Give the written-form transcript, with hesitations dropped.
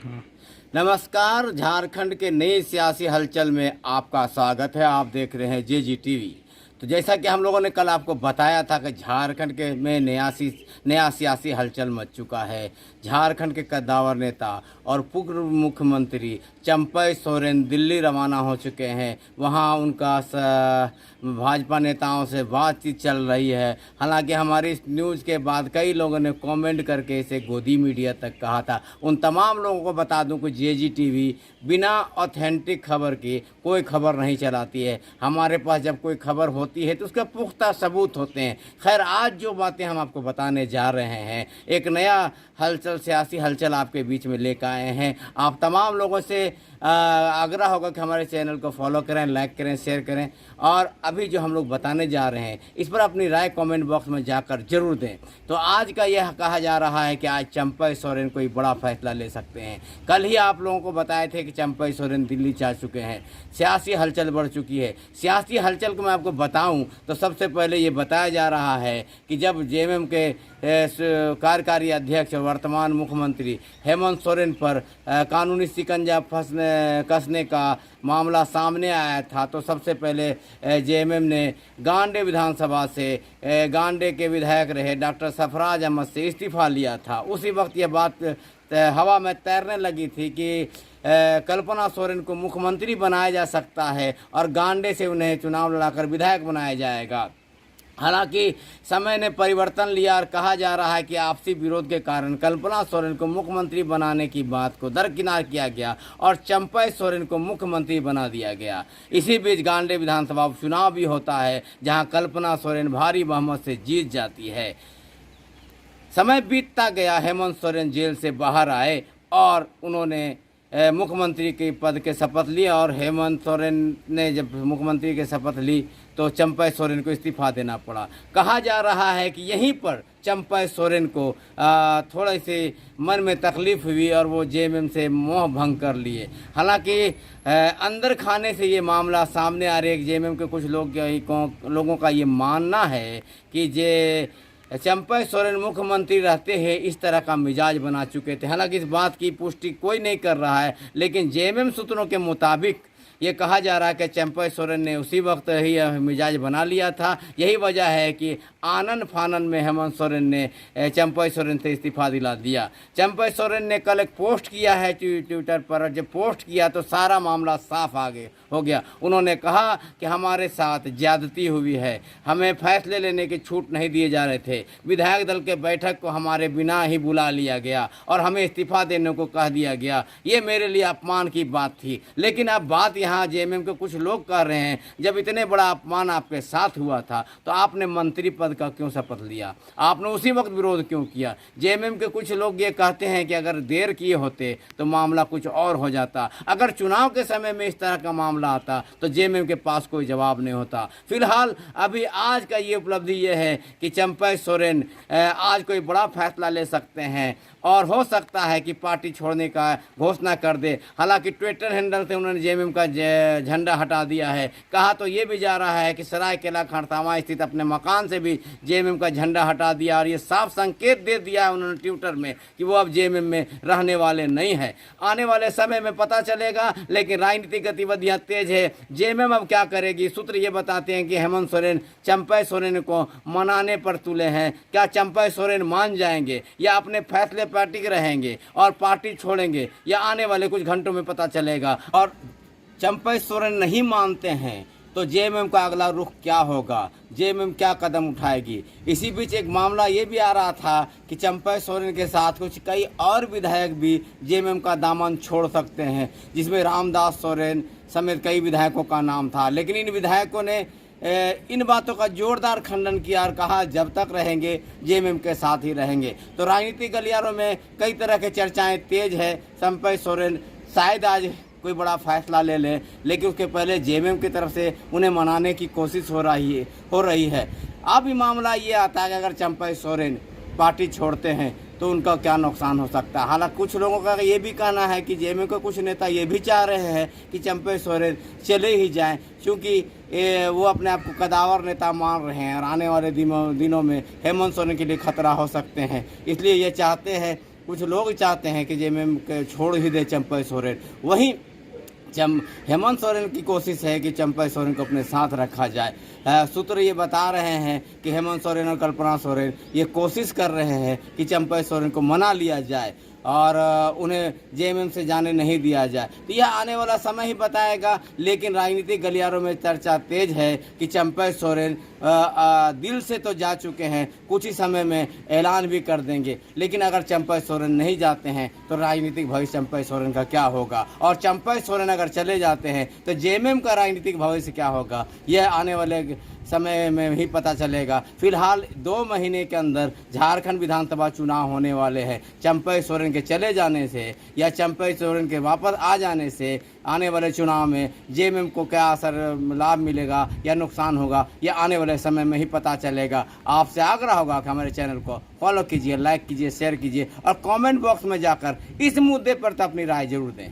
नमस्कार। झारखंड के नई सियासी हलचल में आपका स्वागत है। आप देख रहे हैं जेजी टीवी। तो जैसा कि हम लोगों ने कल आपको बताया था कि झारखंड के में नया सियासी हलचल मच चुका है। झारखंड के कद्दावर नेता और पूर्व मुख्यमंत्री चंपई सोरेन दिल्ली रवाना हो चुके हैं। वहां उनका भाजपा नेताओं से बातचीत चल रही है। हालांकि हमारी इस न्यूज़ के बाद कई लोगों ने कमेंट करके इसे गोदी मीडिया तक कहा था। उन तमाम लोगों को बता दूं कि जेजी टीवी बिना ऑथेंटिक खबर के कोई खबर नहीं चलाती है। हमारे पास जब कोई खबर होती है तो उसके पुख्ता सबूत होते हैं। खैर, आज जो बातें हम आपको बताने जा रहे हैं, एक नया हलचल, सियासी हलचल आपके बीच में लेकर आए हैं। आप तमाम लोगों से आग्रह होगा कि हमारे चैनल को फॉलो करें, लाइक करें, शेयर करें और अभी जो हम लोग बताने जा रहे हैं इस पर अपनी राय कमेंट बॉक्स में जाकर जरूर दें। तो आज का यह कहा जा रहा है कि आज चंपई सोरेन कोई बड़ा फैसला ले सकते हैं। कल ही आप लोगों को बताए थे कि चंपई सोरेन दिल्ली जा चुके हैं। सियासी हलचल बढ़ चुकी है। सियासी हलचल को मैं आपको बताऊं तो सबसे पहले ये बताया जा रहा है कि जब जेएमएम के कार्यकारी अध्यक्ष और वर्तमान मुख्यमंत्री हेमंत सोरेन पर कानूनी शिकंजा कसने का मामला सामने आया था तो सबसे पहले जेएमएम ने गांडे विधानसभा से गांडे के विधायक रहे डॉक्टर सरफराज अहमद से इस्तीफा लिया था। उसी वक्त यह बात हवा में तैरने लगी थी कि कल्पना सोरेन को मुख्यमंत्री बनाया जा सकता है और गांडे से उन्हें चुनाव लड़ाकर विधायक बनाया जाएगा। हालांकि समय ने परिवर्तन लिया और कहा जा रहा है कि आपसी विरोध के कारण कल्पना सोरेन को मुख्यमंत्री बनाने की बात को दरकिनार किया गया और चंपई सोरेन को मुख्यमंत्री बना दिया गया। इसी बीच गांडे विधानसभा उपचुनाव भी होता है जहां कल्पना सोरेन भारी बहुमत से जीत जाती है। समय बीतता गया, हेमंत सोरेन जेल से बाहर आए और उन्होंने मुख्यमंत्री के पद के शपथ लिया और हेमंत सोरेन ने जब मुख्यमंत्री के शपथ ली तो चंपई सोरेन को इस्तीफा देना पड़ा। कहा जा रहा है कि यहीं पर चंपई सोरेन को थोड़ी सी मन में तकलीफ़ हुई और वो जेएमएम से मोह भंग कर लिए। हालांकि अंदर खाने से ये मामला सामने आ रहा है। जेएमएम के कुछ लोगों का ये मानना है कि चंपई सोरेन मुख्यमंत्री रहते हैं इस तरह का मिजाज बना चुके थे। हालांकि इस बात की पुष्टि कोई नहीं कर रहा है, लेकिन जेएमएम सूत्रों के मुताबिक ये कहा जा रहा है कि चंपई सोरेन ने उसी वक्त ही मिजाज बना लिया था। यही वजह है कि आनन फानन में हेमंत सोरेन ने चंपई सोरेन से इस्तीफा दिला दिया। चंपई सोरेन ने कल एक पोस्ट किया है ट्विटर पर। जब पोस्ट किया तो सारा मामला साफ आगे हो गया। उन्होंने कहा कि हमारे साथ ज्यादती हुई है, हमें फैसले लेने की छूट नहीं दिए जा रहे थे, विधायक दल के बैठक को हमारे बिना ही बुला लिया गया और हमें इस्तीफा देने को कह दिया गया। ये मेरे लिए अपमान की बात थी। लेकिन अब बात यहाँ जेएमएम के कुछ लोग कह रहे हैं, जब इतने बड़ा अपमान आपके साथ हुआ था तो आपने मंत्री पद का क्यों शपथ लिया? आपने उसी वक्त विरोध क्यों किया? जेएमएम के कुछ लोग ये कहते हैं कि अगर देर किए होते तो मामला कुछ और हो जाता। अगर चुनाव के समय में इस तरह का मामला आता तो जेएमएम के पास कोई जवाब नहीं होता। फिलहाल अभी आज का ये उपलब्धि ये है कि चंपई सोरेन आज कोई बड़ा फैसला ले सकते हैं और हो सकता है कि पार्टी छोड़ने का घोषणा कर दे। हालांकि ट्विटर हैंडल से उन्होंने जेएमएम का झंडा हटा दिया है। कहा तो ये भी जा रहा है कि सरायकेला खरसावां स्थित अपने मकान से भी जेएमएम का झंडा हटा दिया और ये साफ संकेत दे दिया है उन्होंने ट्विटर में कि वो अब जेएमएम में रहने वाले नहीं है। आने वाले समय में पता चलेगा, लेकिन राजनीतिक गतिविधियां तेज है। जेएमएम अब क्या करेगी? सूत्र ये बताते हैं कि हेमंत सोरेन चंपई सोरेन को मनाने पर तुले हैं। क्या चंपई सोरेन मान जाएंगे या अपने फैसले पर टिक रहेंगे और पार्टी छोड़ेंगे, या आने वाले कुछ घंटों में पता चलेगा। और चंपई सोरेन नहीं मानते हैं तो जेएमएम का अगला रुख क्या होगा? जेएमएम क्या कदम उठाएगी? इसी बीच एक मामला ये भी आ रहा था कि चंपई सोरेन के साथ कुछ कई और विधायक भी जेएमएम का दामन छोड़ सकते हैं, जिसमें रामदास सोरेन समेत कई विधायकों का नाम था। लेकिन इन विधायकों ने इन बातों का जोरदार खंडन किया और कहा जब तक रहेंगे जेएमएम के साथ ही रहेंगे। तो राजनीतिक गलियारों में कई तरह की चर्चाएं तेज है। चंपई सोरेन शायद आज कोई बड़ा फैसला ले लें, लेकिन उसके पहले जेएमएम की तरफ से उन्हें मनाने की कोशिश हो रही है। अब ये मामला ये आता है कि अगर चंपई सोरेन पार्टी छोड़ते हैं तो उनका क्या नुकसान हो सकता है। हालांकि कुछ लोगों का ये भी कहना है कि जेएमएम के कुछ नेता ये भी चाह रहे हैं कि चंपई सोरेन चले ही जाएं, क्योंकि वो अपने आप को कदावर नेता मान रहे हैं और आने वाले दिनों में हेमंत सोरेन के लिए खतरा हो सकते हैं। इसलिए ये चाहते हैं कुछ लोग चाहते हैं कि जेएमएम के छोड़ ही दे चंपई सोरेन। वहीं हेमंत सोरेन की कोशिश है कि चंपई सोरेन को अपने साथ रखा जाए। सूत्र ये बता रहे हैं कि हेमंत सोरेन और कल्पना सोरेन ये कोशिश कर रहे हैं कि चंपई सोरेन को मना लिया जाए और उन्हें जेएमएम से जाने नहीं दिया जाए। तो यह आने वाला समय ही बताएगा, लेकिन राजनीतिक गलियारों में चर्चा तेज है कि चंपई सोरेन दिल से तो जा चुके हैं, कुछ ही समय में ऐलान भी कर देंगे। लेकिन अगर चंपई सोरेन नहीं जाते हैं तो राजनीतिक भविष्य चंपई सोरेन का क्या होगा, और चंपई सोरेन अगर चले जाते हैं तो जेएमएम का राजनीतिक भविष्य क्या होगा, यह आने वाले समय में ही पता चलेगा। फिलहाल 2 महीने के अंदर झारखंड विधानसभा चुनाव होने वाले हैं। चंपई सोरेन के चले जाने से या चंपई सोरेन के वापस आ जाने से आने वाले चुनाव में जेएमएम को क्या असर लाभ मिलेगा या नुकसान होगा, यह आने वाले समय में ही पता चलेगा। आपसे आग्रह होगा कि हमारे चैनल को फॉलो कीजिए, लाइक कीजिए, शेयर कीजिए और कमेंट बॉक्स में जाकर इस मुद्दे पर तो अपनी राय जरूर दें।